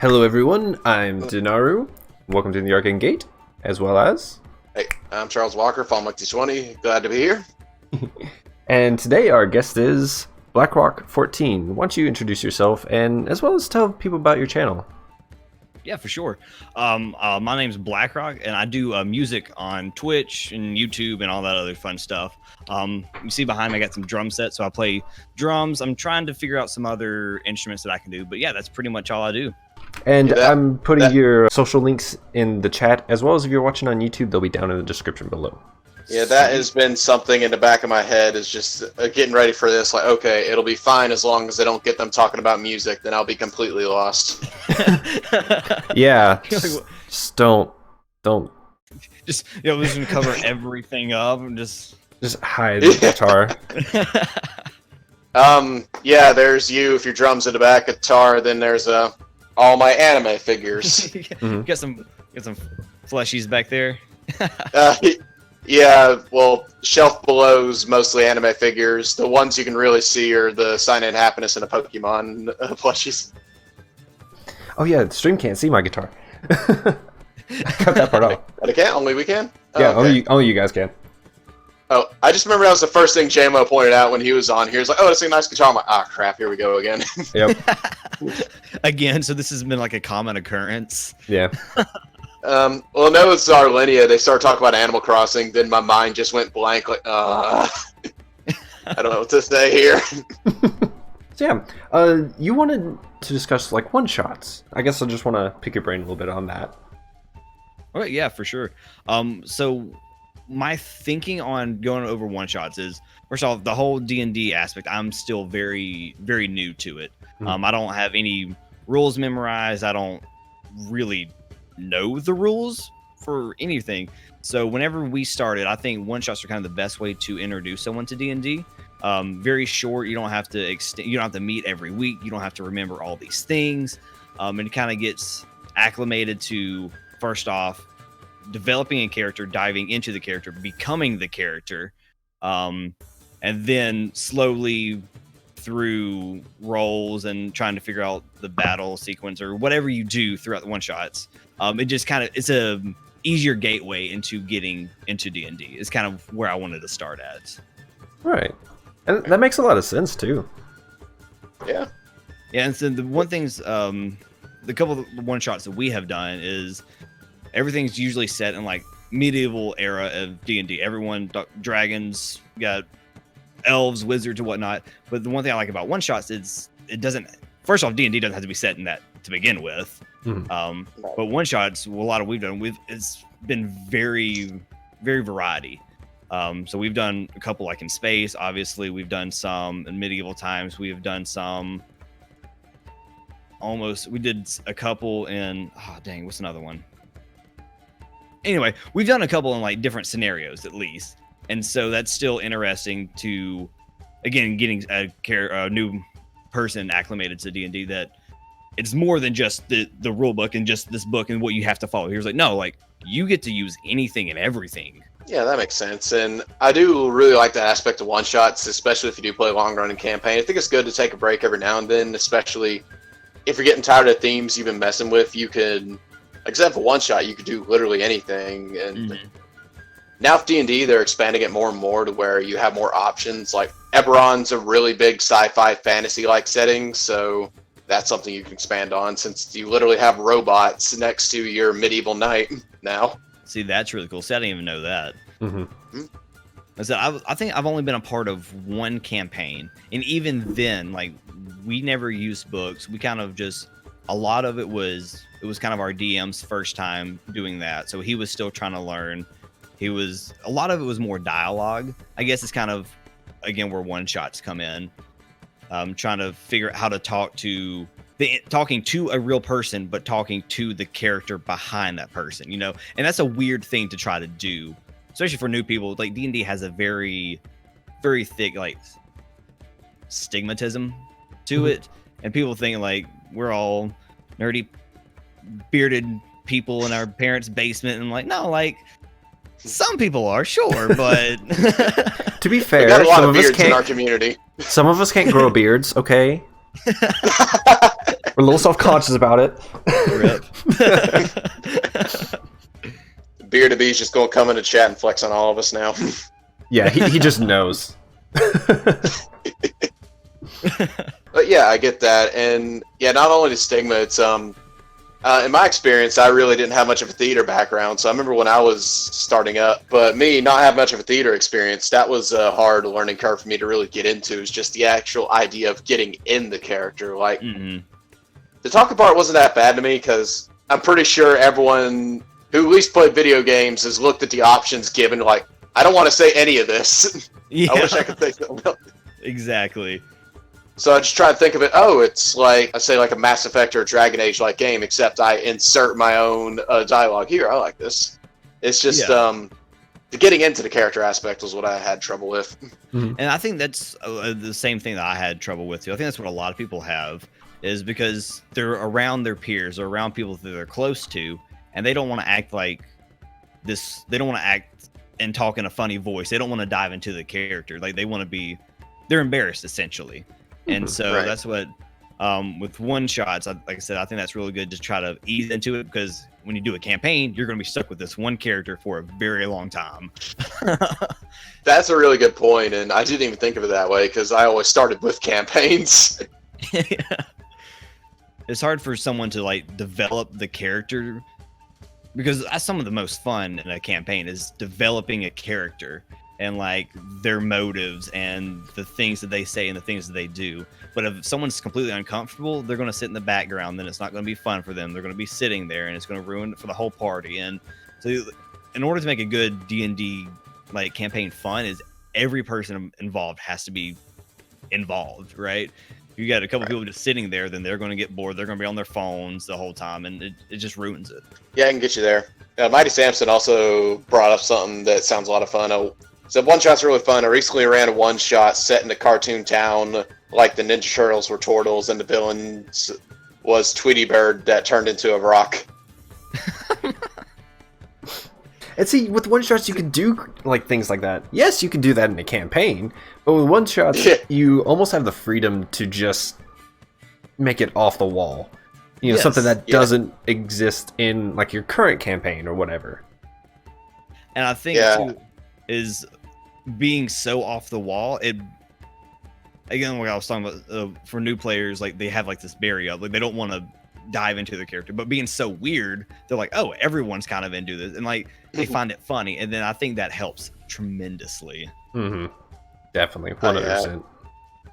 Hello everyone, I'm Dinaru. Welcome to the Arcane Gate, as well as... Hey, I'm Charles Walker, FallMuck20. Glad to be here. And today our guest is Blackrock 14. Why don't you introduce yourself, and as well as tell people about your channel? Yeah, for sure. My name's Blackrock, and I do music on Twitch and YouTube and all that other fun stuff. You see behind me, I got some drum sets, so I play drums. I'm trying to figure out some other instruments that I can do, but yeah, that's pretty much all I do. And I'm putting your social links in the chat, as well as if you're watching on YouTube, they'll be down in the description below. Yeah, that has been something in the back of my head, is just getting ready for this. Like, okay, it'll be fine as long as I don't get them talking about music, then I'll be completely lost. Yeah, just don't. Just, we're just gonna cover everything up and just hide the guitar. Yeah, there's you if your drum's in the back, guitar, then there's all my anime figures. Got some fleshies back there. Yeah, well, shelf below's mostly anime figures. The ones you can really see are the Sign and Happiness and the Pokemon plushies. Oh yeah, the stream can't see my guitar. I cut that part off. But it can? Only we can? Oh, Yeah, okay. only you guys can. Oh, I just remember that was the first thing JMO pointed out when he was on. He was like, oh, that's a nice guitar. I'm like, ah, crap, here we go again. Yep. Again, so this has been like a common occurrence. Yeah. Well, no, it's Arlinia. They started talking about Animal Crossing, then my mind just went blank, like, I don't know what to say here. So yeah, you wanted to discuss like one-shots. I guess I just want to pick your brain a little bit on that. All right, yeah, for sure. So my thinking on going over one-shots is, first off, the whole D&D aspect, I'm still very, very new to it. I don't have any rules memorized. I don't really know the rules for anything. So whenever we started, I think one-shots are kind of the best way to introduce someone to D&D. Very short. You don't have to you don't have to meet every week. You don't have to remember all these things. And it kind of gets acclimated to, first off, developing a character, diving into the character, becoming the character, and then slowly through roles and trying to figure out the battle sequence or whatever you do throughout the one shots. It just kind of, it's a easier gateway into getting into D&D. It's kind of where I wanted to start at. Right. And that makes a lot of sense too. Yeah. Yeah, and so the one things, the couple of one shots that we have done is everything's usually set in like medieval era of D&D. Everyone, dragons, got elves, wizards, and whatnot. But the one thing I like about one shots is it doesn't. First off, D&D doesn't have to be set in that to begin with. But one shots, a lot of we've done, it's been very, very variety. So we've done a couple like in space. Obviously, we've done some in medieval times. We have done some. We did a couple in. Oh dang, what's another one? Anyway, we've done a couple in like different scenarios at least. And so that's still interesting to, again, getting a new person acclimated to D&D, that it's more than just the rule book and just this book and what you have to follow. Here's like, no, like you get to use anything and everything. Yeah, that makes sense. And I do really like that aspect of one-shots, especially if you do play a long-running campaign. I think it's good to take a break every now and then, especially if you're getting tired of themes you've been messing with. You can, except for one-shot, you could do literally anything. And now with D&D, they're expanding it more and more to where you have more options. Like Eberron's a really big sci-fi fantasy-like setting, so that's something you can expand on, since you literally have robots next to your medieval knight now. See, that's really cool. See, I didn't even know that. I think I've only been a part of one campaign, and even then, like, we never used books. We kind of just, a lot of it was kind of our DM's first time doing that, so he was still trying to learn. A lot of it was more dialogue. I guess it's kind of, again, where one shots come in. Trying to figure out how to talking to a real person, but talking to the character behind that person, and that's a weird thing to try to do, especially for new people. Like D&D has a very, very thick like stigmatism to it, and people think like we're all nerdy, bearded people in our parents' basement, and like, no, like some people are, sure, but to be We fair, got a lot some of of us beards in our can't. community. Some of us can't grow beards. Okay. We're a little self-conscious about it. Beer to B's just gonna come into chat and flex on all of us now. Yeah, he just knows. But yeah, I get that, and yeah, not only the stigma, it's in my experience, I really didn't have much of a theater background, so I remember when I was starting up, but me not have much of a theater experience, that was a hard learning curve for me to really get into, is just the actual idea of getting in the character. Like, the talking part wasn't that bad to me, because I'm pretty sure everyone who at least played video games has looked at the options given, like, I don't want to say any of this. Yeah. I wish I could think something else. Exactly. So I just try to think of it, it's like, I say like a Mass Effect or a Dragon Age-like game, except I insert my own dialogue here. I like this. It's just, the getting into the character aspect was what I had trouble with. And I think that's the same thing that I had trouble with too. I think that's what a lot of people have, is because they're around their peers or around people that they're close to, and they don't want to act like this. They don't want to act and talk in a funny voice. They don't want to dive into the character. Like, they want to be, they're embarrassed essentially. And so that's what, with one shots, like I said, I think that's really good to try to ease into it, because when you do a campaign, you're going to be stuck with this one character for a very long time. That's a really good point, and I didn't even think of it that way, because I always started with campaigns. It's hard for someone to like develop the character, because that's some of the most fun in a campaign, is developing a character and like their motives and the things that they say and the things that they do. But if someone's completely uncomfortable, they're going to sit in the background, then it's not going to be fun for them. They're going to be sitting there, and it's going to ruin it for the whole party. And so in order to make a good D&D like campaign fun, is every person involved has to be involved, right? If you got a couple people just sitting there, then they're going to get bored. They're going to be on their phones the whole time, and it just ruins it. Yeah, I can get you there. Mighty Samson also brought up something that sounds a lot of fun. So one-shot's really fun. I recently ran a one-shot set in a cartoon town, like the Ninja Turtles were turtles, and the villains was Tweety Bird that turned into a rock. And see, with one-shots, you can do like things like that. Yes, you can do that in a campaign, but with one-shots, you almost have the freedom to just make it off the wall. You know, something that doesn't exist in like your current campaign or whatever. And I think too, is being so off the wall, it, again, like I was talking about, for new players, like they have like this barrier, like they don't want to dive into the character, but being so weird, they're like, oh, everyone's kind of into this, and like they find it funny, and then I think that helps tremendously. Definitely, 100%.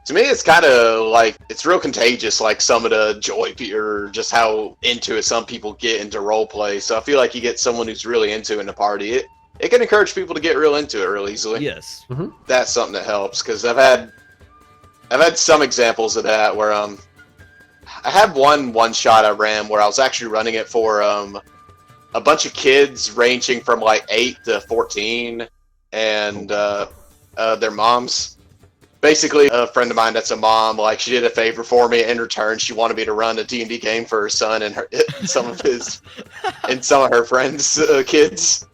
To me, it's kind of like, it's real contagious, like some of the joy or just how into it some people get into role play. So I feel like you get someone who's really into it in a party, it can encourage people to get real into it real easily. Yes. That's something that helps, because I've had some examples of that where I had one shot I ran where I was actually running it for a bunch of kids ranging from like 8 to 14 and their moms. Basically, a friend of mine that's a mom, like, she did a favor for me. In return, she wanted me to run a D&D game for her son and some of her friends' kids.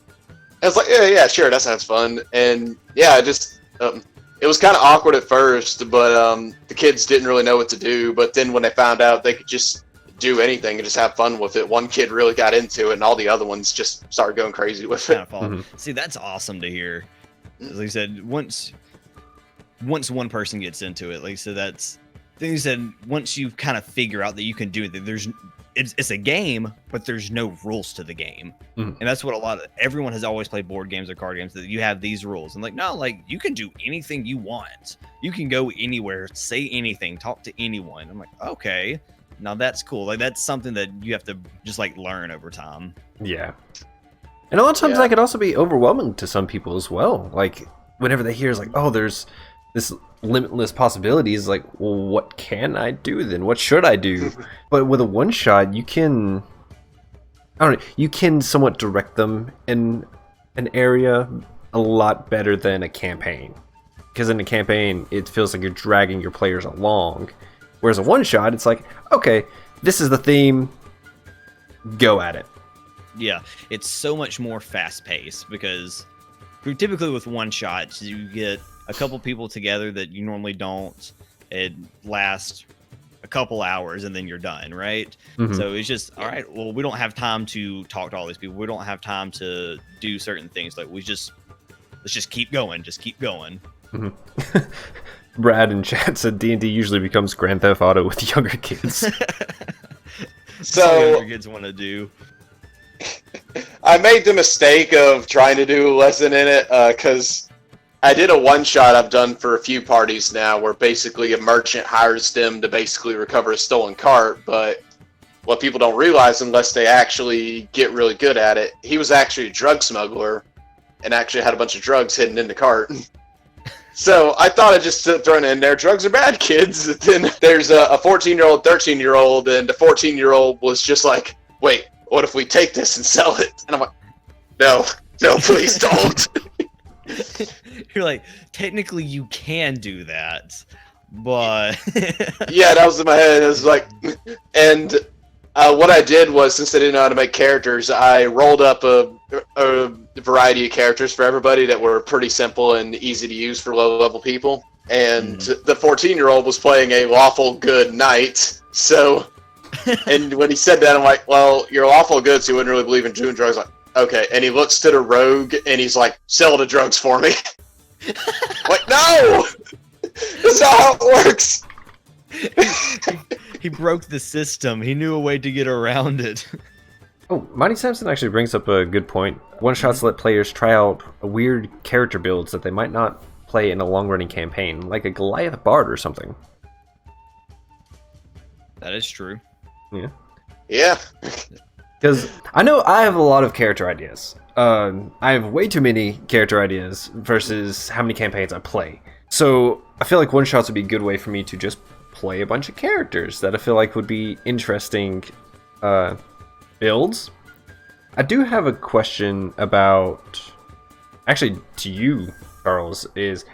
I was like, yeah, sure, that sounds fun. And yeah, just it was kind of awkward at first, but the kids didn't really know what to do. But then when they found out they could just do anything and just have fun with it, one kid really got into it, and all the other ones just started going crazy with it. See, that's awesome to hear. Like you said, once one person gets into it, like you said, that's then you said once you kind of figure out that you can do it, it's a game, but there's no rules to the game. And that's what everyone has always played board games or card games, that you have these rules, and like, no, like you can do anything you want, you can go anywhere, say anything, talk to anyone. I'm like, okay, now that's cool. Like, that's something that you have to just like learn over time. Yeah. And a lot of times that could also be overwhelming to some people as well. Like, whenever they hear is like, oh, there's this limitless possibilities, like, well, what can I do then? What should I do? But with a one shot, you can somewhat direct them in an area a lot better than a campaign. Because in a campaign, it feels like you're dragging your players along. Whereas a one shot, it's like, okay, this is the theme, go at it. Yeah, it's so much more fast paced, because typically with one shots, you get a couple people together that you normally don't. It lasts couple hours and then you're done, right? Mhm. So it's just, all right, well, we don't have time to talk to all these people. We don't have time to do certain things. Like let's just keep going. Just keep going. Mhm. Brad in chat said D&D usually becomes Grand Theft Auto with younger kids. That's all So younger kids want to do. I made the mistake of trying to do a lesson in it because I did a one-shot I've done for a few parties now where basically a merchant hires them to basically recover a stolen cart, but what people don't realize unless they actually get really good at it, he was actually a drug smuggler and actually had a bunch of drugs hidden in the cart. So I thought I'd just throw it in there. Drugs are bad, kids. Then there's a 14-year-old, 13-year-old, and the 14-year-old was just like, wait, what if we take this and sell it? And I'm like, no, please don't. You're like, technically you can do that, but Yeah, that was in my head. It was like, and what I did was, since I didn't know how to make characters, I rolled up a variety of characters for everybody that were pretty simple and easy to use for low-level people. And the 14-year-old was playing a lawful good knight, so... And when he said that, I'm like, well, you're lawful good, so you wouldn't really believe in doing drugs. Like, okay. And he looks to the rogue, and he's like, sell the drugs for me. Like, no! That's not how it works! he broke the system. He knew a way to get around it. Oh, Mighty Samson actually brings up a good point. One-shots let players try out weird character builds that they might not play in a long-running campaign, like a Goliath Bard or something. That is true. Yeah. Yeah. Because I know I have a lot of character ideas. I have way too many character ideas versus how many campaigns I play. So I feel like one-shots would be a good way for me to just play a bunch of characters that I feel like would be interesting builds. I do have a question about, actually to you, Charles, is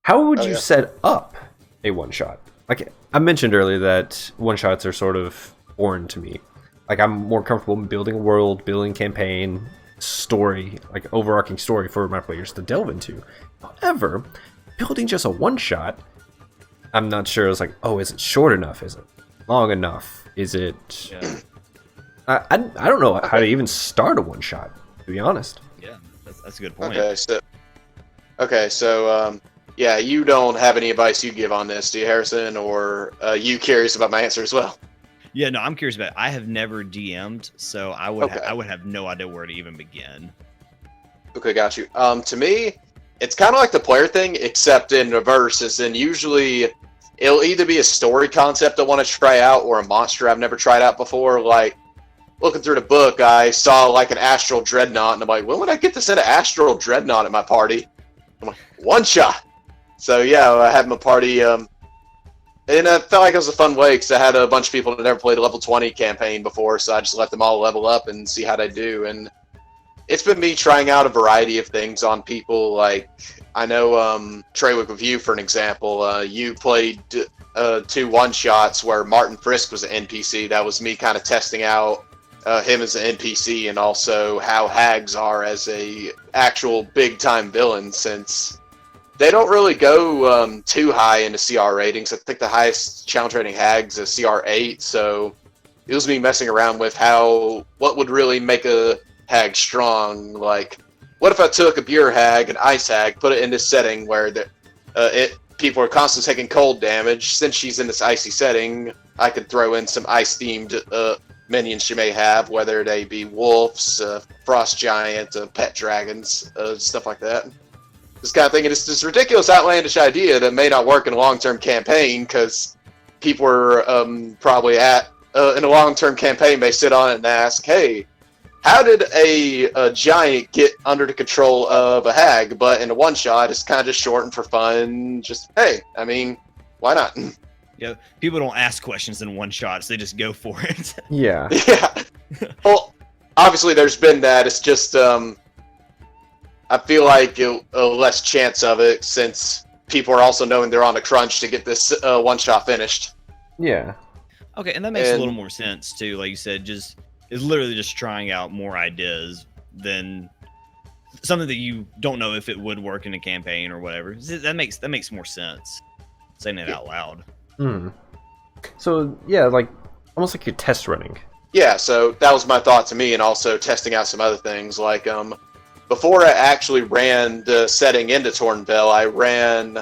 how would you set up a one-shot? Like I mentioned earlier that one-shots are sort of foreign to me. Like I'm more comfortable in building a world, building campaign, story, like overarching story for my players to delve into. However, building just a one-shot, I'm not sure. It's like, oh, is it short enough? Is it long enough? Is it... Yeah. I don't know how to even start a one-shot, to be honest. Yeah, that's a good point. Okay, so yeah, you don't have any advice you give on this, do you, Harrison? Or you curious about my answer as well? Yeah, no, I'm curious about it. I have never DM'd, so I would have no idea where to even begin. Okay, got you. To me, it's kind of like the player thing, except in reverse, as in usually it'll either be a story concept I want to try out or a monster I've never tried out before. Like, looking through the book, I saw like an astral dreadnought, and I'm like, when would I get to send an astral dreadnought at my party? I'm like, one shot! So yeah, I had my party, and I felt like it was a fun way, because I had a bunch of people that never played a level 20 campaign before, so I just let them all level up and see how they do, and it's been me trying out a variety of things on people. Like, I know, Treywick with you, for an example, you played 2 one-shots where Martin Frisk was an NPC. That was me kind of testing out him as an NPC, and also how hags are as a actual big-time villain, since they don't really go too high into CR ratings. I think the highest challenge rating hags is CR 8, so it was me messing around with what would really make a hag strong. Like, what if I took a pure hag, an ice hag, put it in this setting where people are constantly taking cold damage. Since she's in this icy setting, I could throw in some ice-themed minions she may have, whether they be wolves, frost giant, pet dragons, stuff like that. This kind of thing, and it's this ridiculous, outlandish idea that may not work in a long-term campaign, because people are probably in a long-term campaign may sit on it and ask, hey, how did a giant get under the control of a hag? But in a one-shot, it's kind of just shortened for fun. Just, hey, I mean, why not? Yeah, people don't ask questions in one-shots. They just go for it. Yeah. Yeah. Well, obviously there's been that. It's just, I feel like a less chance of it, since people are also knowing they're on a crunch to get this one-shot finished. Yeah. Okay, and that makes a little more sense, too. Like you said, it's literally just trying out more ideas than something that you don't know if it would work in a campaign or whatever. That makes more sense, saying it out loud. So yeah, like almost like you're test running. Yeah, so that was my thought to me, and also testing out some other things. Like, before I actually ran the setting into Tornville, I ran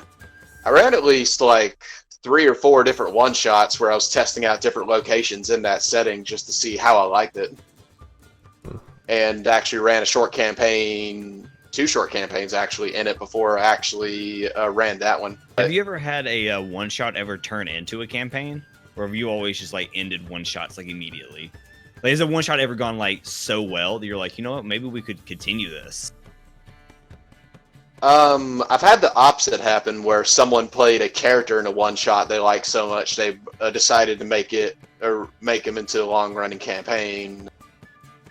at least like 3 or 4 different one-shots where I was testing out different locations in that setting just to see how I liked it. And actually ran a short campaign, 2 short campaigns actually in it before I actually ran that one. Have you ever had a one-shot ever turn into a campaign? Or have you always just like ended one-shots like immediately? Like, has a one-shot ever gone like so well that you're like, you know what, maybe we could continue this? I've had the opposite happen where someone played a character in a one-shot they liked so much they decided to make him into a long-running campaign.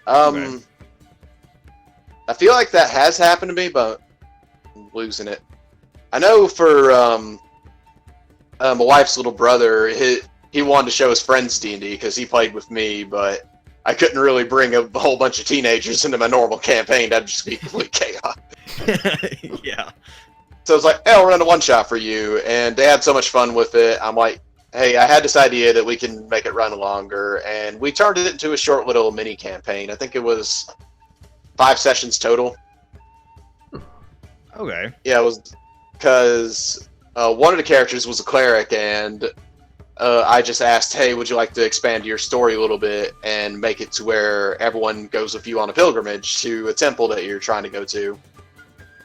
Okay. I feel like that has happened to me, but I'm losing it. I know for my wife's little brother, he wanted to show his friends D&D because he played with me, but I couldn't really bring a whole bunch of teenagers into my normal campaign. That'd just be complete chaos. Yeah. So it's like, hey, I'll run a one-shot for you. And they had so much fun with it. I'm like, hey, I had this idea that we can make it run longer. And we turned it into a short little mini campaign. I think it was 5 sessions total. Okay. Yeah, it was because one of the characters was a cleric, and I just asked, hey, would you like to expand your story a little bit and make it to where everyone goes with you on a pilgrimage to a temple that you're trying to go to?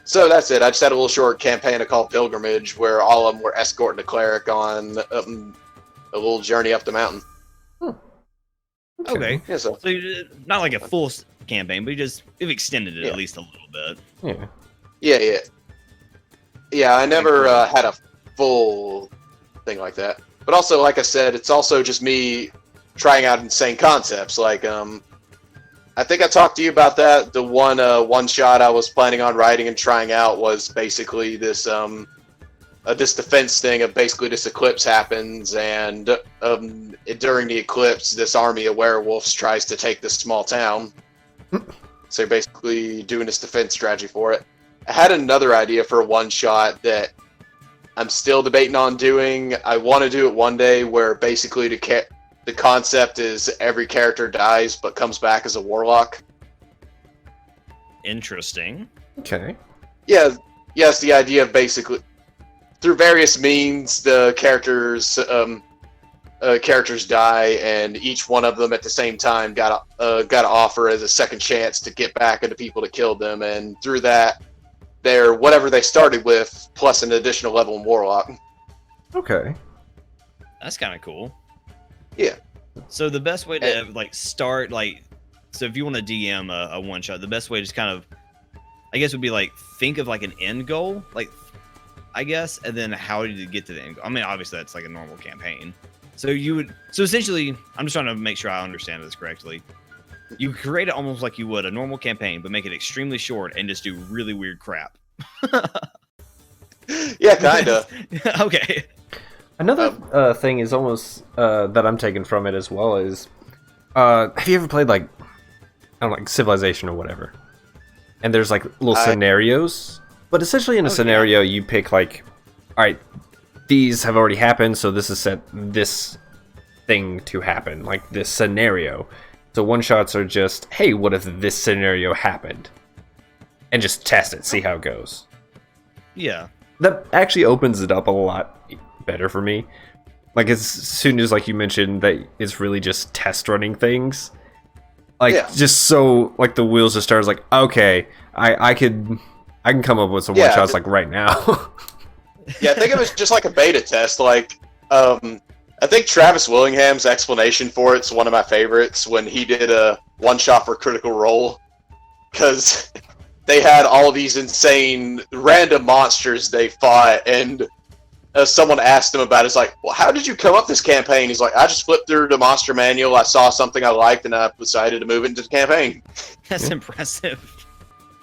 So that's it. I just had a little short campaign I called Pilgrimage, where all of them were escorting a cleric on a little journey up the mountain. Okay. Yeah, so not like a full campaign, but you've extended it at least a little bit. Yeah. Yeah, I never had a full thing like that. But also, like I said, it's also just me trying out insane concepts. Like, I think I talked to you about that. The one shot I was planning on writing and trying out was basically this this defense thing of basically this eclipse happens, and during the eclipse, this army of werewolves tries to take this small town. So you're basically doing this defense strategy for it. I had another idea for a one shot that I'm still debating on doing. I want to do it one day where basically the concept is every character dies but comes back as a warlock. Interesting. Okay. Yeah, yes, the idea of basically through various means the characters die, and each one of them at the same time got to offer as a second chance to get back at the people that killed them, and through that, they're whatever they started with plus an additional level in warlock. Okay. That's kind of cool. Yeah. So the best way to start, so if you want to DM a one shot, the best way to just kind of, I guess, would be think of an end goal, I guess, and then how did you get to the end goal? I mean, obviously that's like a normal campaign. So essentially, I'm just trying to make sure I understand this correctly. You create it almost like you would a normal campaign, but make it extremely short and just do really weird crap. Yeah, kinda. Okay. Another thing is almost that I'm taking from it as well is, have you ever played I don't know, like Civilization or whatever? And there's little scenarios, but essentially in a scenario you pick all right, these have already happened, so this is set this thing to happen, like this scenario. So one shots are just, hey, what if this scenario happened? And just test it, see how it goes. Yeah. That actually opens it up a lot better for me. As soon as you mentioned that it's really just test running things. Just so the wheels just start okay, I can come up with some one shots right now. Yeah, I think it was just a beta test. I think Travis Willingham's explanation for it's one of my favorites when he did a one-shot for Critical Role, because they had all these insane random monsters they fought, and someone asked him about it. It's well, how did you come up this campaign? He's I just flipped through the monster manual, I saw something I liked, and I decided to move it into the campaign. That's impressive.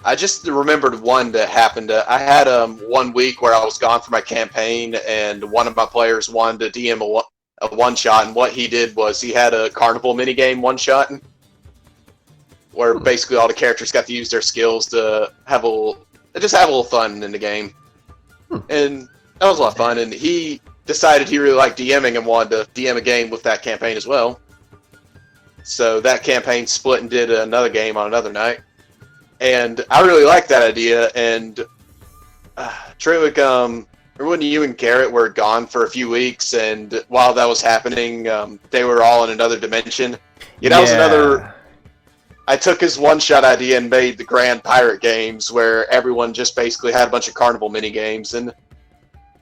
I just remembered one that happened. I had 1 week where I was gone for my campaign, and one of my players wanted to DM a one-shot, and what he did was he had a carnival minigame one-shot, where basically all the characters got to use their skills to have a little fun in the game. And that was a lot of fun, and he decided he really liked DMing and wanted to DM a game with that campaign as well. So that campaign split and did another game on another night. And I really liked that idea. And Triwick, remember when you and Garrett were gone for a few weeks, and while that was happening, they were all in another dimension? Yeah, that was another... I took his one-shot idea and made the Grand Pirate games, where everyone just basically had a bunch of carnival mini-games. And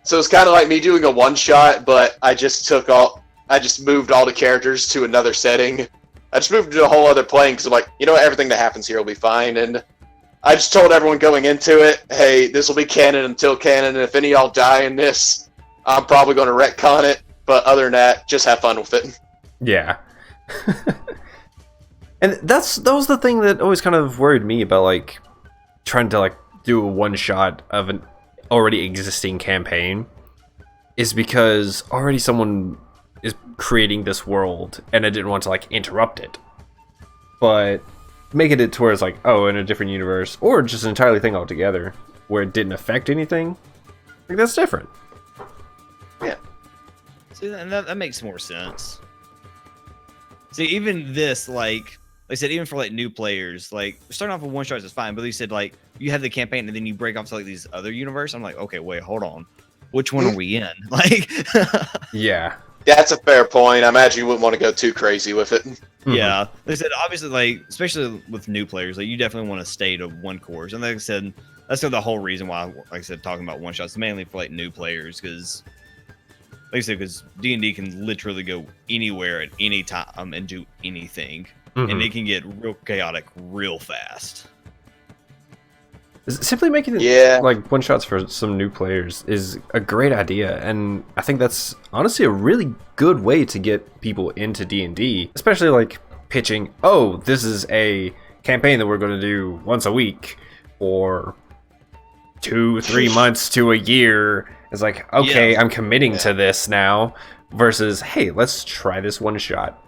so it's kind of like me doing a one-shot, but I just moved all the characters to another setting. I just moved to a whole other plane because I'm like, you know what, everything that happens here will be fine. And I just told everyone going into it, hey, this will be canon until canon, and if any of y'all die in this, I'm probably going to retcon it. But other than that, just have fun with it. Yeah. And that was the thing that always kind of worried me about, like, trying to, like, do a one-shot of an already existing campaign, is because already someone is creating this world, and I didn't want to, like, interrupt it. But making it to where it's like, oh, in a different universe, or just an entirely thing altogether, where it didn't affect anything, like, that's different. Yeah. See, and that makes more sense. See, even this, like I said, even for like new players, like starting off with one shots is fine, but they said like you have the campaign and then you break off to like these other universe. I'm like, okay, wait, hold on, which one are we in? Like, yeah, that's a fair point. I imagine you wouldn't want to go too crazy with it. Yeah, they said obviously, like especially with new players, like you definitely want to stay to one course, and like I said, that's the whole reason why, like I said, talking about one shots mainly for like new players, because like I said, because D&D can literally go anywhere at any time and do anything. And it can get real chaotic real fast. Simply making it like one shots for some new players is a great idea, and I think that's honestly a really good way to get people into D&D, especially like pitching, oh, this is a campaign that we're going to do once a week for 2-3 months to a year. It's like, okay, I'm committing to this now, versus, hey, let's try this one shot.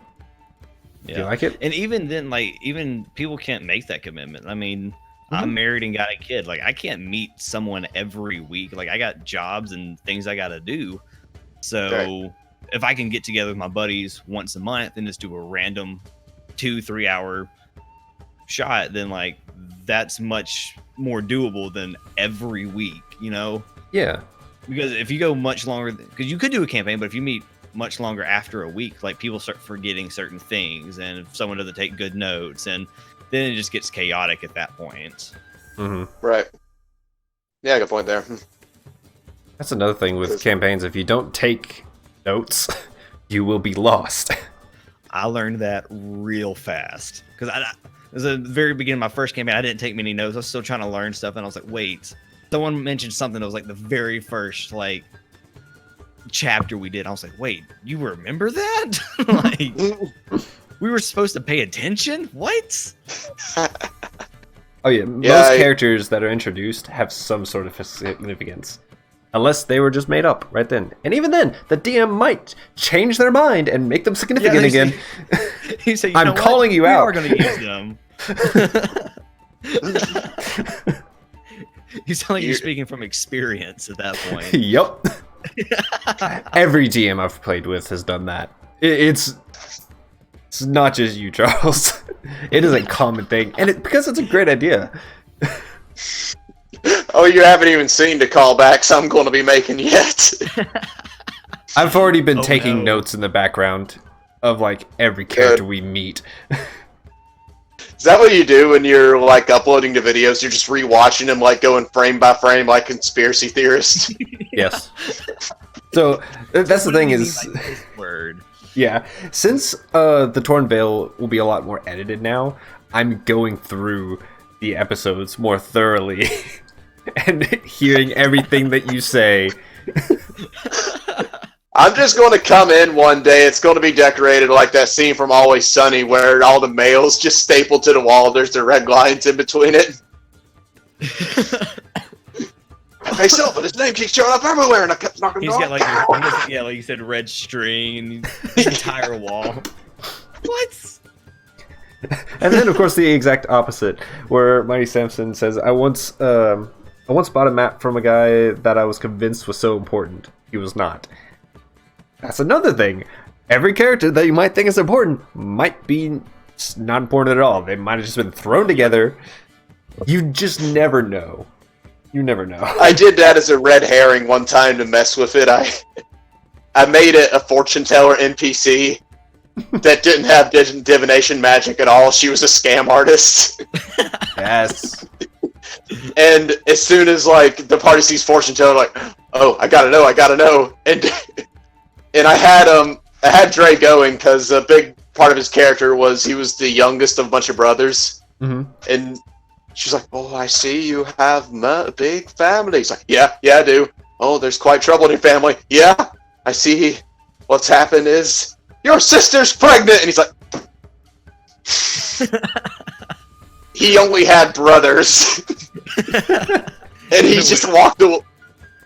Yeah. Do you like it? And even then, like, even people can't make that commitment. I mean, I'm married and got a kid. Like, I can't meet someone every week. Like, I got jobs and things I got to do. So if I can get together with my buddies once a month and just do a random 2-3 hour shot, then like that's much more doable than every week, you know? Yeah. Because if you go much longer, because you could do a campaign, but if you meet much longer after a week, like people start forgetting certain things, and if someone doesn't take good notes, and then it just gets chaotic at that point. Right. Yeah, good point there. That's another thing with campaigns. If you don't take notes, you will be lost. I learned that real fast, because it was the very beginning of my first campaign. I didn't take many notes. I was still trying to learn stuff, and I was like, wait, someone mentioned something that was like the very first like chapter we did. I was like, wait, you remember that? Like, we were supposed to pay attention? What? Oh yeah, most characters that are introduced have some sort of significance, unless they were just made up right then. And even then, the DM might change their mind and make them significant again. He said, I'm calling you out. We are going to use them. You sound like you're speaking from experience at that point. Yup. Every GM I've played with has done that. It's not just you, Charles. It is a common thing, and because it's a great idea. Oh, you haven't even seen the callbacks I'm going to be making yet. I've already been taking notes in the background of like every character we meet. Is that what you do when you're like uploading the videos? You're just rewatching them, like going frame by frame, like conspiracy theorist. Yes. So that's the thing is, word. Yeah, since the Torn Veil will be a lot more edited now, I'm going through the episodes more thoroughly and hearing everything that you say. I'm just going to come in one day. It's going to be decorated like that scene from Always Sunny where all the mail's just stapled to the wall. There's the red lines in between it. Hey, so, but his name keeps showing up everywhere, and I kept knocking He's got like, like you said, red string and the entire wall. What? And then, of course, the exact opposite, where Mighty Samson says, I once bought a map from a guy that I was convinced was so important. He was not. That's another thing. Every character that you might think is important might be not important at all. They might have just been thrown together. You just never know. You never know. I did that as a red herring one time to mess with it. I made it a fortune teller NPC that didn't have divination magic at all. She was a scam artist. Yes. And as soon as like the party sees fortune teller, like, oh, I gotta know. And I had Dre going because a big part of his character was he was the youngest of a bunch of brothers. Mm-hmm. And she's like, oh, I see you have a big family. He's like, yeah, I do. Oh, there's quite trouble in your family. Yeah, I see. What's happened is your sister's pregnant. And he's like, he only had brothers. And he just walked away.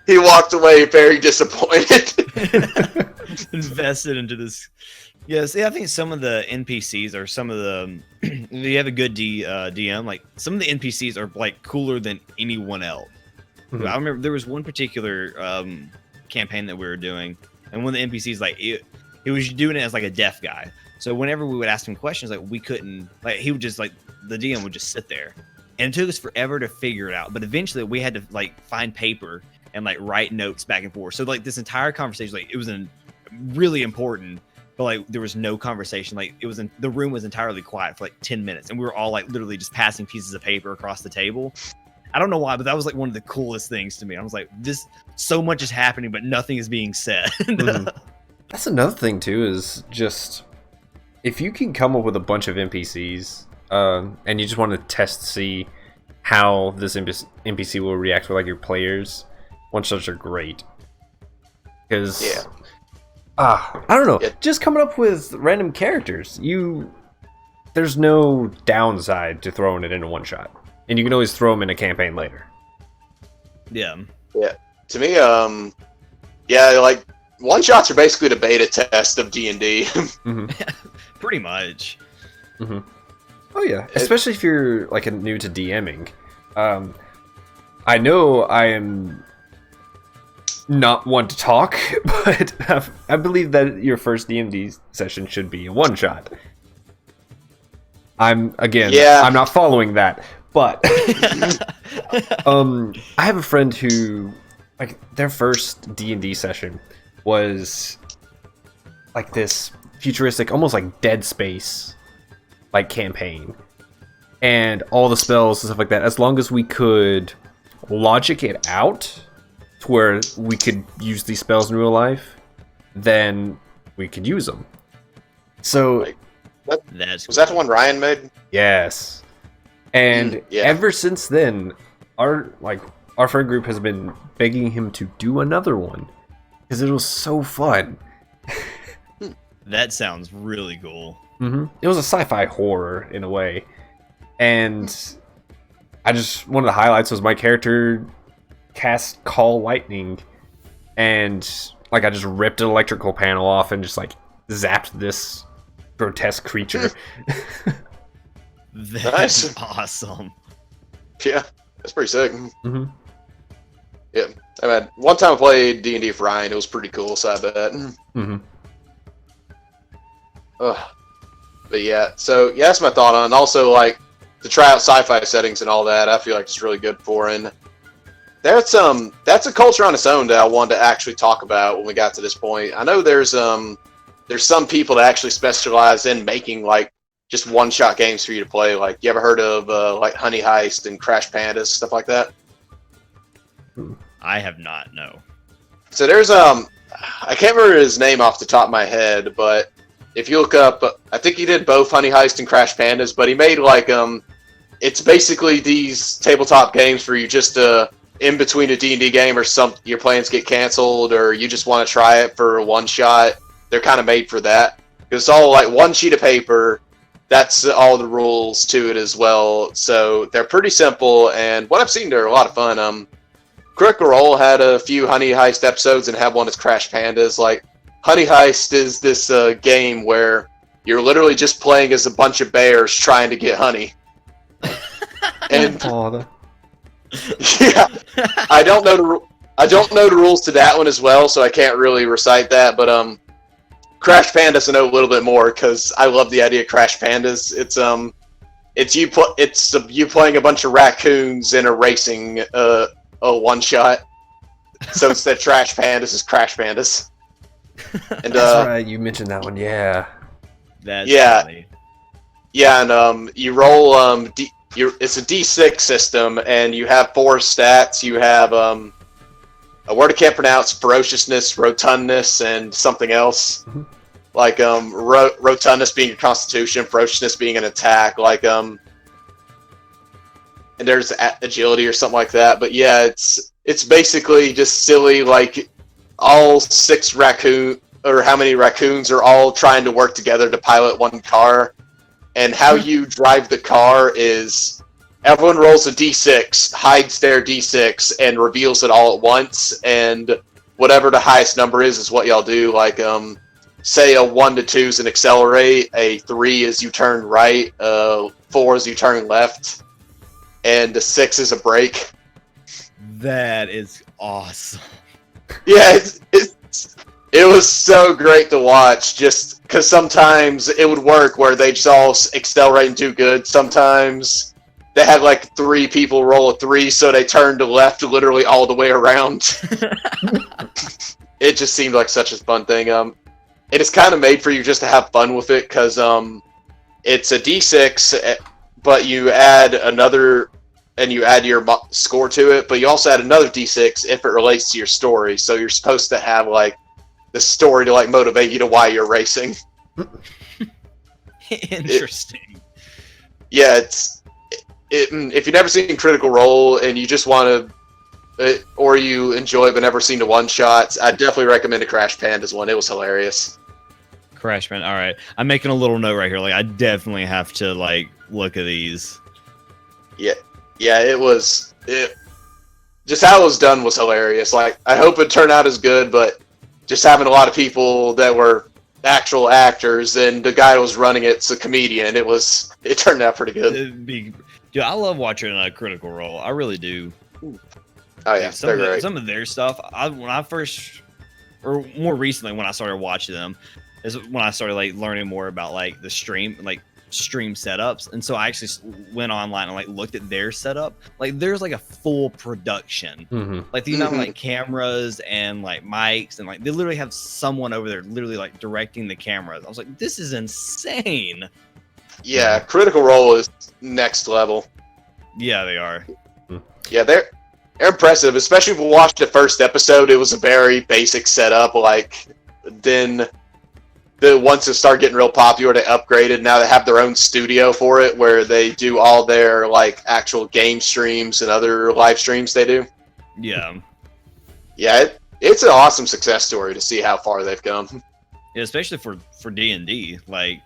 He walked away very disappointed. Invested into this. Yes, yeah, I think some of the NPCs or some of the you have a good DM. Like some of the NPCs are like cooler than anyone else. Mm-hmm. I remember there was one particular campaign that we were doing, and one of the NPCs like it was doing it as like a deaf guy. So whenever we would ask him questions, like we couldn't, like he would just like the DM would just sit there, and it took us forever to figure it out. But eventually, we had to like find paper and like write notes back and forth. So like this entire conversation, like it was really important. But like there was no conversation. Like the room was entirely quiet for like 10 minutes, and we were all like literally just passing pieces of paper across the table. I don't know why, but that was like one of the coolest things to me. I was like, this so much is happening, but nothing is being said. Mm-hmm. That's another thing too, is just if you can come up with a bunch of NPCs, and you just want to test to see how this NPC will react with like your players, one shots are great. Because I don't know. Yeah. Just coming up with random characters, there's no downside to throwing it into one shot, and you can always throw them in a campaign later. Yeah. To me, like one shots are basically the beta test of D&D. Mm-hmm. Pretty much. Mm-hmm. Oh yeah, especially if you're like new to DMing. I know I am not one to talk, but I believe that your first D&D session should be a one-shot. I'm not following that, but I have a friend who, like, their first D&D session was like this futuristic, almost like Dead Space like campaign, and all the spells and stuff like that, as long as we could logic it out to where we could use these spells in real life, then we could use them. So was that the one Ryan made? Yes. And ever since then, our friend group has been begging him to do another one because it was so fun. That sounds really cool. Mm-hmm. It was a sci-fi horror in a way, and one of the highlights was my character cast Call Lightning, and like I just ripped an electrical panel off and just like zapped this grotesque creature. That's nice. Awesome. Yeah, that's pretty sick. Mm-hmm. Yeah, I mean, one time I played D&D with Ryan, it was pretty cool, so I bet. Mm-hmm. But yeah, so yeah, that's my thought on. Also, like to try out sci-fi settings and all that, I feel like it's really good for. And that's a culture on its own that I wanted to actually talk about when we got to this point. I know there's some people that actually specialize in making like just one-shot games for you to play. Like, you ever heard of like Honey Heist and Crash Pandas, stuff like that? I have not, no. So there's I can't remember his name off the top of my head, but if you look up, I think he did both Honey Heist and Crash Pandas, but he made like it's basically these tabletop games for you just in between a D&D game or your plans get canceled or you just want to try it for a one shot. They're kind of made for that. It's all like one sheet of paper. That's all the rules to it as well. So they're pretty simple, and what I've seen, they're a lot of fun. Critical Role had a few Honey Heist episodes and had one that's Crash Pandas. Like, Honey Heist is this game where you're literally just playing as a bunch of bears trying to get honey. And yeah, I don't know I don't know the rules to that one as well, so I can't really recite that. But Crash Pandas I know a little bit more because I love the idea of Crash Pandas. It's you playing a bunch of raccoons in a racing a one shot. So instead of Trash Pandas, it's Crash Pandas. And That's right, you mentioned that one. Yeah. That's funny. Yeah, and you roll it's a D6 system, and you have 4 stats. You have a word I can't pronounce: ferociousness, rotundness, and something else. Mm-hmm. Like rotundness being your constitution, ferociousness being an attack. Like and there's agility or something like that. But yeah, it's basically just silly. Like all 6 raccoon or how many raccoons are all trying to work together to pilot one car. And how you drive the car is everyone rolls a d6, hides their d6, and reveals it all at once. And whatever the highest number is what y'all do. Like, say a 1 to 2 is an accelerate, a 3 is you turn right, 4 is you turn left, and a 6 is a brake. That is awesome. Yeah, it was so great to watch, just because sometimes it would work where they just all accelerate and do good. Sometimes they had like 3 people roll a 3, so they turned to left literally all the way around. It just seemed like such a fun thing. It is kind of made for you just to have fun with it, because it's a D6, but you add another, and you add your score to it, but you also add another D6 if it relates to your story. So you're supposed to have like the story to like motivate you to why you're racing. Interesting. If you've never seen Critical Role and you just want to, or you enjoy but never seen the one shots, I definitely recommend the Crash Pandas one. It was hilarious. Crash Pandas. All right, I'm making a little note right here. Like, I definitely have to like look at these. Yeah, just how it was done was hilarious. Like, I hope it turned out as good, but just having a lot of people that were actual actors, and the guy who was running it's a comedian. It turned out pretty good. Dude, I love watching Critical Role. I really do. Oh yeah, they're great. Some of their stuff, when I first, or more recently when I started watching them, is when I started like learning more about like the stream setups. And so I actually went online and like looked at their setup. Like, there's like a full production. Mm-hmm. Like, you know, like cameras and like mics, and like they literally have someone over there literally like directing the cameras. I was like, this is insane. Yeah, Critical Role is next level. Yeah, they are. Yeah, they're impressive, especially if we watched the first episode. It was a very basic setup. Like, then once it started getting real popular, they upgraded. Now they have their own studio for it, where they do all their like actual game streams and other live streams they do. Yeah. Yeah, it's an awesome success story to see how far they've come. Yeah, especially for D&D, like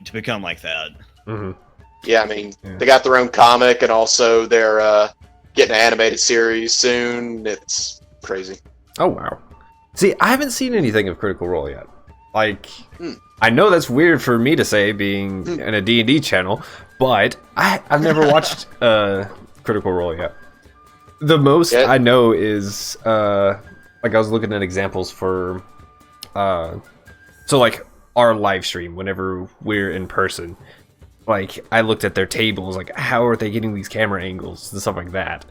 to become like that. Mm-hmm. Yeah, I mean, they got their own comic, and also they're getting an animated series soon. It's crazy. Oh wow! See, I haven't seen anything of Critical Role yet. Like, I know that's weird for me to say, being in a D&D channel, but I've never watched Critical Role yet. The most I know is like, I was looking at examples for so like our live stream whenever we're in person. Like, I looked at their tables, like, how are they getting these camera angles and stuff like that.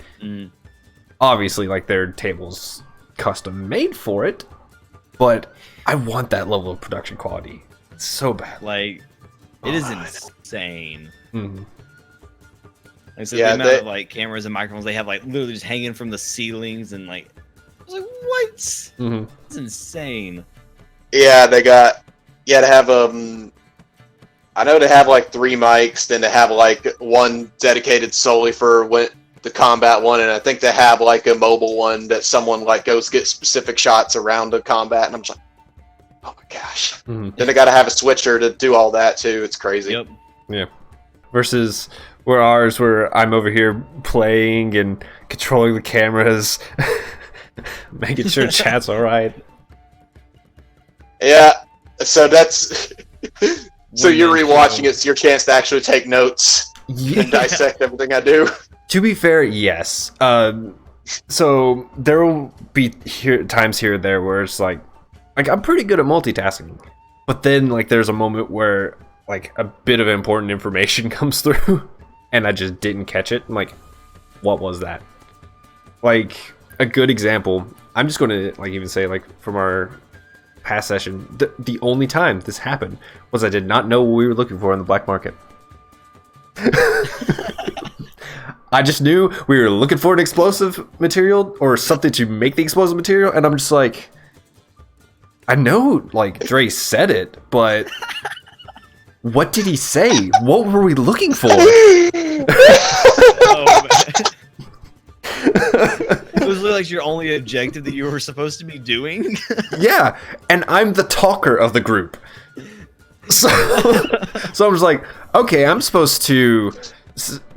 Obviously, like, their tables custom made for it, but I want that level of production quality so bad. Like, it is insane. Mm-hmm. Like, so the amount of like cameras and microphones they have, like, literally just hanging from the ceilings, and like, I was like, what? Mm-hmm. It's insane. Yeah, to have I know they have like 3 mics, then they have like one dedicated solely for the combat one, and I think they have like a mobile one that someone like goes get specific shots around the combat, and I'm just like, oh my gosh. Mm-hmm. Then they got to have a switcher to do all that too. It's crazy. Yep. Yeah. Versus where I'm over here playing and controlling the cameras, making sure chat's all right. Yeah. So that's so you're rewatching it. It's your chance to actually take notes and dissect everything I do. To be fair, yes. So there will be times here or there where it's like I'm pretty good at multitasking, but then like there's a moment where like a bit of important information comes through, and I just didn't catch it. I'm like, what was that? Like a good example. I'm just going to like even say like from our past session, the only time this happened was I did not know what we were looking for in the black market. I just knew we were looking for an explosive material or something to make the explosive material, and I'm just like, I know, like, Dre said it, but what did he say? What were we looking for? Oh, man. It was literally like your only objective that you were supposed to be doing. Yeah, and I'm the talker of the group. So I'm just like, okay, I'm supposed to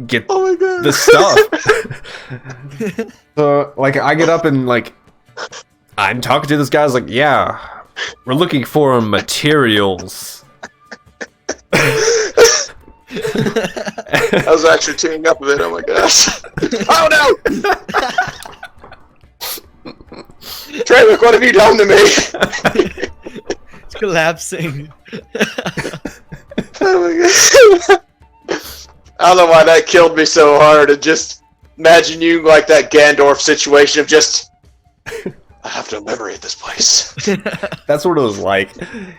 get the stuff. So like I get up and like I'm talking to this guy. I was like, yeah, we're looking for materials. I was actually tearing up a bit. Oh my gosh! Oh no! Trey, look, what have you done to me? It's collapsing. Oh my god! I don't know why that killed me so hard. And just imagine you like that Gandorf situation of just, I have no memory of this place. That's what it was like.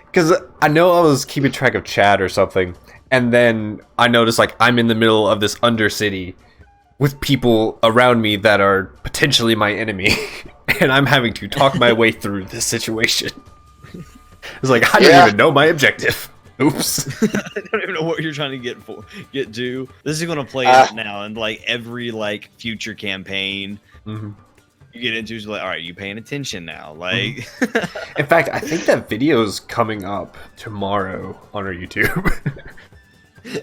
Because I know I was keeping track of chat or something, and then I noticed like I'm in the middle of this undercity with people around me that are potentially my enemy, and I'm having to talk my way through this situation. It's like I don't even know my objective. Oops. I don't even know what you're trying to get to. This is gonna play out now, and like every like future campaign you get into is like, all right, you paying attention now. Like, in fact, I think that video's coming up tomorrow on our YouTube.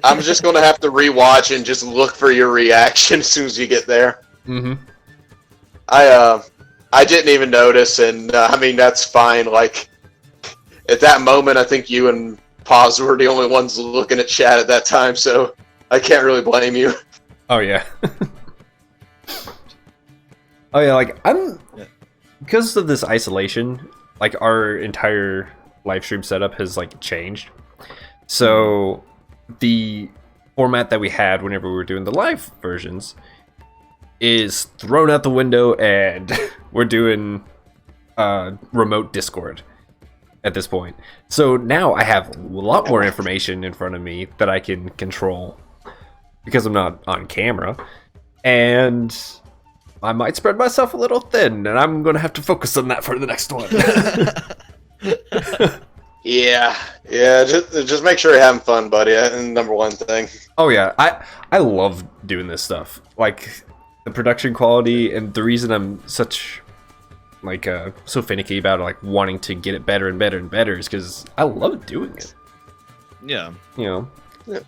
I'm just gonna have to rewatch and just look for your reaction as soon as you get there. I didn't even notice, and I mean that's fine. Like at that moment, I think you and Paz were the only ones looking at chat at that time, so I can't really blame you. Oh yeah. Oh yeah, like because of this isolation, like our entire live stream setup has like changed. So the format that we had whenever we were doing the live versions is thrown out the window, and we're doing remote Discord at this point. So now I have a lot more information in front of me that I can control because I'm not on camera, and I might spread myself a little thin, and I'm going to have to focus on that for the next one. Yeah, just make sure you're having fun, buddy. Number one thing. Oh yeah, I love doing this stuff. Like the production quality, and the reason I'm such like so finicky about like wanting to get it better and better and better is because I love doing it. yeah, You know. Yeah.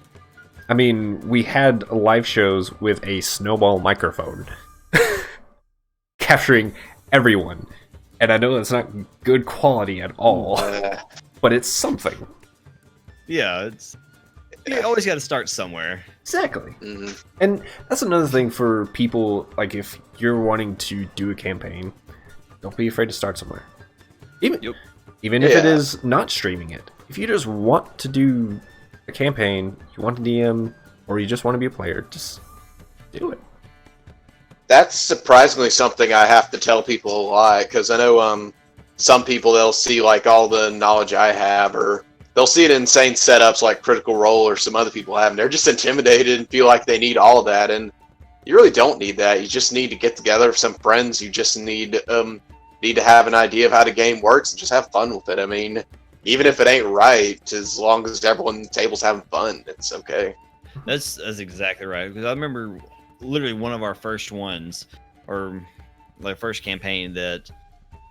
I mean, we had live shows with a snowball microphone capturing everyone, and I know that's not good quality at all, but it's something. yeah. You always got to start somewhere. Exactly. And that's another thing for people, like if you're wanting to do a campaign, don't be afraid to start somewhere. Even if it is not streaming it. If you just want to do a campaign, you want to DM, or you just want to be a player, just do it. That's surprisingly something I have to tell people a lot, because I know some people, they'll see like all the knowledge I have, or they'll see an insane setups like Critical Role or some other people have, and they're just intimidated and feel like they need all of that, and you really don't need that. You just need to get together with some friends. You just need to have an idea of how the game works and just have fun with it. I mean, even if it ain't right, as long as everyone at the table's having fun, it's okay. That's exactly right. Because I remember literally one of our first ones, or like first campaign, that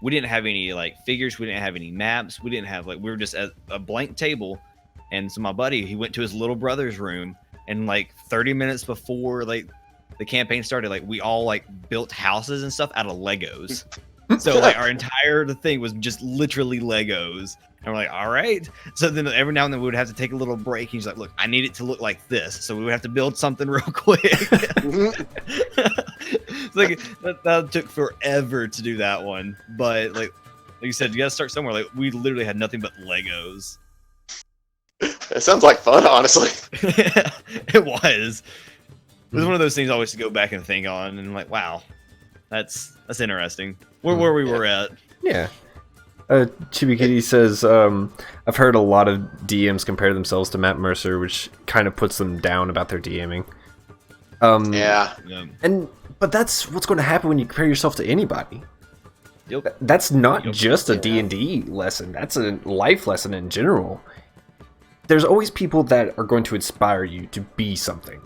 we didn't have any like figures, we didn't have any maps, we didn't have like, we were just at a blank table. And so my buddy, he went to his little brother's room, and like 30 minutes before like the campaign started, like we all like built houses and stuff out of Legos. So like our entire thing was just literally Legos. And we're like, all right. So then every now and then we would have to take a little break. He's like, look, I need it to look like this. So we would have to build something real quick. It's like that took forever to do that one, but like you said, you gotta start somewhere. Like we literally had nothing but Legos. It sounds like fun, honestly. It was. It was one of those things I always to go back and think on, and I'm like, wow, that's interesting. Where we were at. Yeah. Chibi Kitty says, I've heard a lot of DMs compare themselves to Matt Mercer, which kind of puts them down about their DMing. Yeah. But that's what's going to happen when you compare yourself to anybody. Yep. That's not just a D&D lesson. That's a life lesson in general. There's always people that are going to inspire you to be something.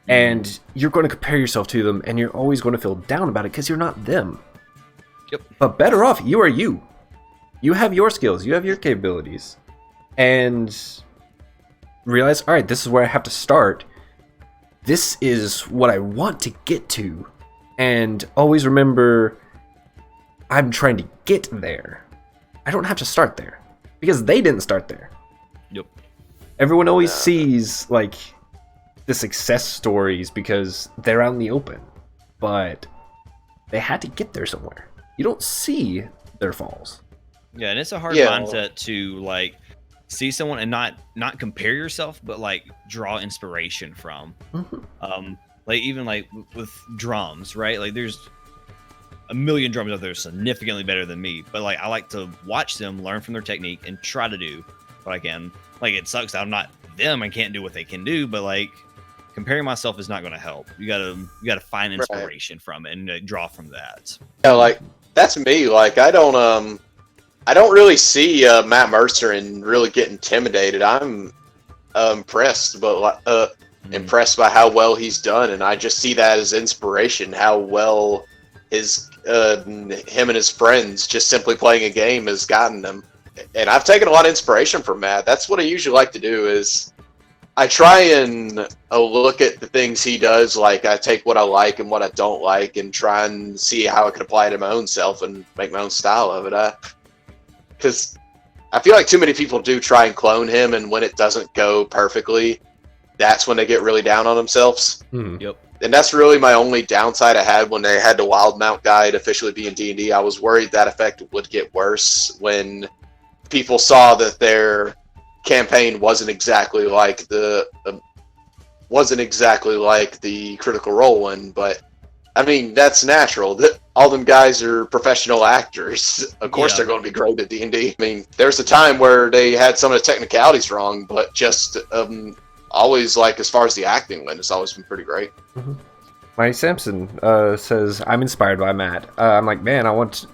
And you're going to compare yourself to them, and you're always going to feel down about it because you're not them. Yep. But better off, you are you. You have your skills, you have your capabilities. And realize, all right, this is where I have to start. This is what I want to get to. And always remember, I'm trying to get there. I don't have to start there. Because they didn't start there. Yep. Everyone always sees, like, the success stories because they're out in the open. But they had to get there somewhere. You don't see their falls. Yeah, and it's a hard mindset to like see someone and not compare yourself, but like draw inspiration from. Like even like with drums, right? Like there's a million drummers out there significantly better than me, but like I like to watch them, learn from their technique, and try to do what I can. Like it sucks that I'm not them and can't do what they can do, but like comparing myself is not going to help. You gotta find inspiration from it and draw from that. Yeah, like that's me. Like I don't really see Matt Mercer and really get intimidated. I'm impressed, but impressed by how well he's done, and I just see that as inspiration. How well him and his friends just simply playing a game has gotten them, and I've taken a lot of inspiration from Matt. That's what I usually like to do. Is I try and look at the things he does. Like I take what I like and what I don't like, and try and see how I can apply it to my own self and make my own style of it. Because I feel like too many people do try and clone him, and when it doesn't go perfectly, that's when they get really down on themselves. Yep. And that's really my only downside I had when they had the Wild Mount guide officially be in D&D. I was worried that effect would get worse when people saw that their campaign wasn't exactly like the Critical Role one, but I mean that's natural. All them guys are professional actors. Of course, they're going to be great at D&D. I mean, there's a time where they had some of the technicalities wrong, but just always like as far as the acting went, it's always been pretty great. Mike Sampson says, "I'm inspired by Matt. I'm like, man, I want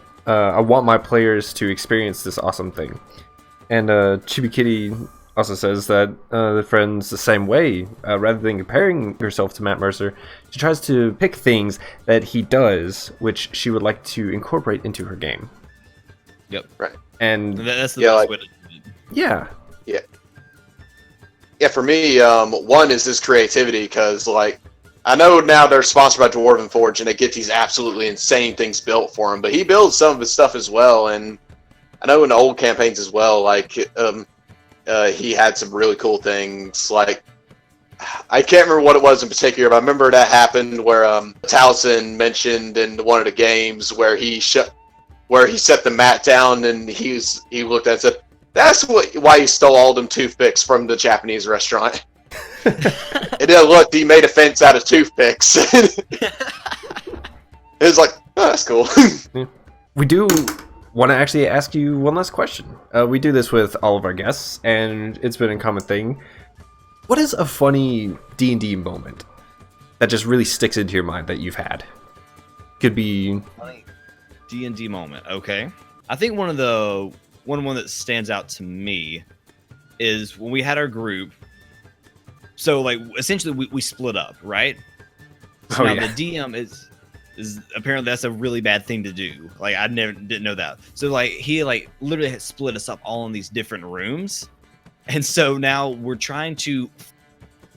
my players to experience this awesome thing." And Chibi Kitty also says that the friend's the same way. Rather than comparing herself to Matt Mercer, she tries to pick things that he does, which she would like to incorporate into her game. Yep. Right. And that's the best way to do it. Yeah. Yeah. Yeah, for me, one is his creativity, because like I know now they're sponsored by Dwarven Forge and they get these absolutely insane things built for him, but he builds some of his stuff as well. And I know in the old campaigns as well, like he had some really cool things. Like I can't remember what it was in particular, but I remember that happened where Taliesin mentioned in one of the games where he set the mat down and he looked at it and said, "That's why he stole all them toothpicks from the Japanese restaurant." And then look, he made a fence out of toothpicks. It was like, oh, that's cool. We do want to actually ask you one last question. We do this with all of our guests, and it's been a common thing. What is a funny D&D moment that just really sticks into your mind that you've had? Could be Funny D&D moment. Okay, I think one that stands out to me is when we had our group. So like essentially we split up, right? So now the DM is apparently that's a really bad thing to do. Like I didn't know that. So like he like literally had split us up all in these different rooms. And so now we're trying to,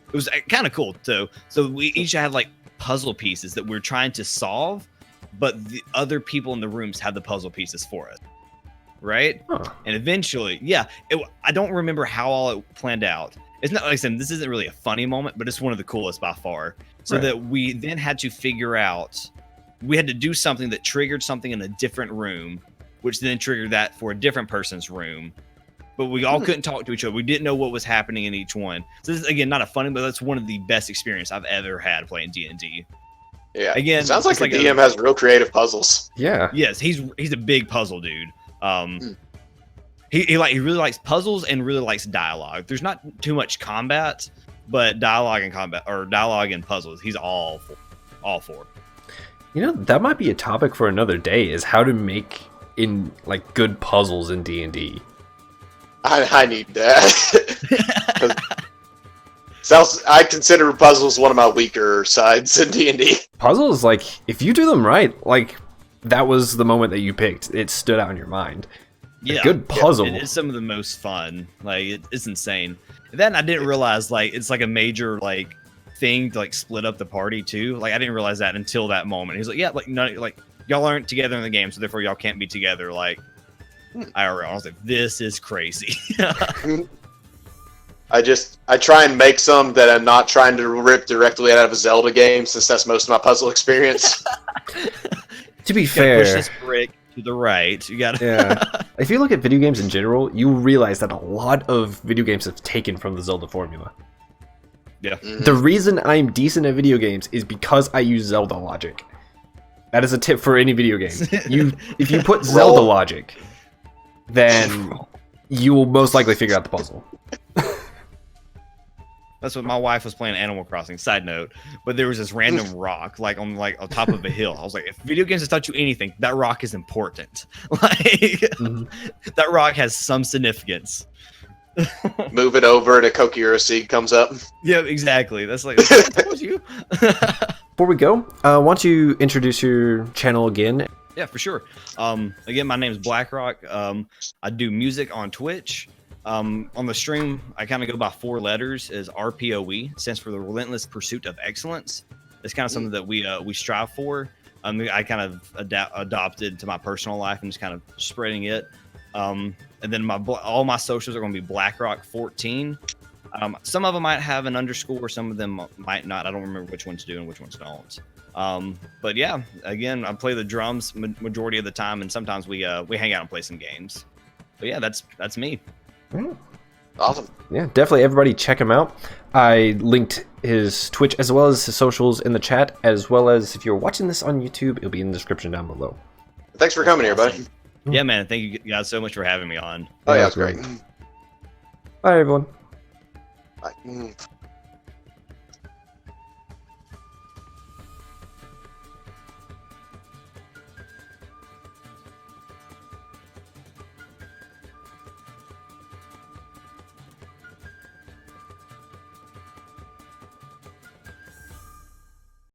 it was kind of cool too. So we each had like puzzle pieces that we're trying to solve, but the other people in the rooms had the puzzle pieces for us. Right? Huh. And eventually, I don't remember how all it planned out. It's not like I said, this isn't really a funny moment, but it's one of the coolest by far. So that we then had to figure out we had to do something that triggered something in a different room, which then triggered that for a different person's room. But we all couldn't talk to each other. We didn't know what was happening in each one. So this is, again, not a funny, but that's one of the best experiences I've ever had playing D&D. Yeah. Again, it sounds like the like DM has real creative puzzles. Yeah. Yes, he's a big puzzle dude. He really likes puzzles and really likes dialogue. There's not too much combat, but dialogue and puzzles, he's all for. You know, that might be a topic for another day, is how to make good puzzles in D&D. I need that. I consider puzzles one of my weaker sides in D&D. Puzzles, if you do them right, that was the moment that you picked. It stood out in your mind. Yeah, a good puzzle. It is some of the most fun. It's insane. And then I didn't realize it's a major thing to split up the party too. I didn't realize that until that moment. He's like, yeah, y'all aren't together in the game, so therefore y'all can't be together IRL. I was like, this is crazy. I try and make some that I'm not trying to rip directly out of a Zelda game, since that's most of my puzzle experience. To be fair, push this brick to the right. You got yeah. If you look at video games in general, you realize that a lot of video games have taken from the Zelda formula. Yeah. Mm-hmm. The reason I'm decent at video games is because I use Zelda logic. That is a tip for any video game. If you put Zelda logic, then you will most likely figure out the puzzle. That's what my wife was playing Animal Crossing. Side note, but there was this random rock on top of a hill. I was like, if video games have taught you anything, that rock is important. That rock has some significance. Move it over and a Kokiri seed comes up. Yeah, exactly. That's what I told you. Before we go, why don't you introduce your channel again? Yeah, for sure. Again, my name is Blackrock. I do music on Twitch. On the stream, I kind of go by 4 letters as RPOE. It stands for the Relentless Pursuit of Excellence. It's kind of something that we strive for. I kind of adopted to my personal life and just kind of spreading it. And then all my socials are going to be Blackrock14. Some of them might have an underscore, some of them might not. I don't remember which ones do and which ones don't. But yeah, again, I play the drums majority of the time, and sometimes we hang out and play some games. But yeah, that's me. Awesome. Yeah, definitely everybody check him out. I linked his Twitch as well as his socials in the chat, as well as if you're watching this on YouTube, it'll be in the description down below. Thanks for coming here, buddy. Yeah, man. Thank you guys so much for having me on. Oh, yeah, that's great. Bye, everyone. Bye.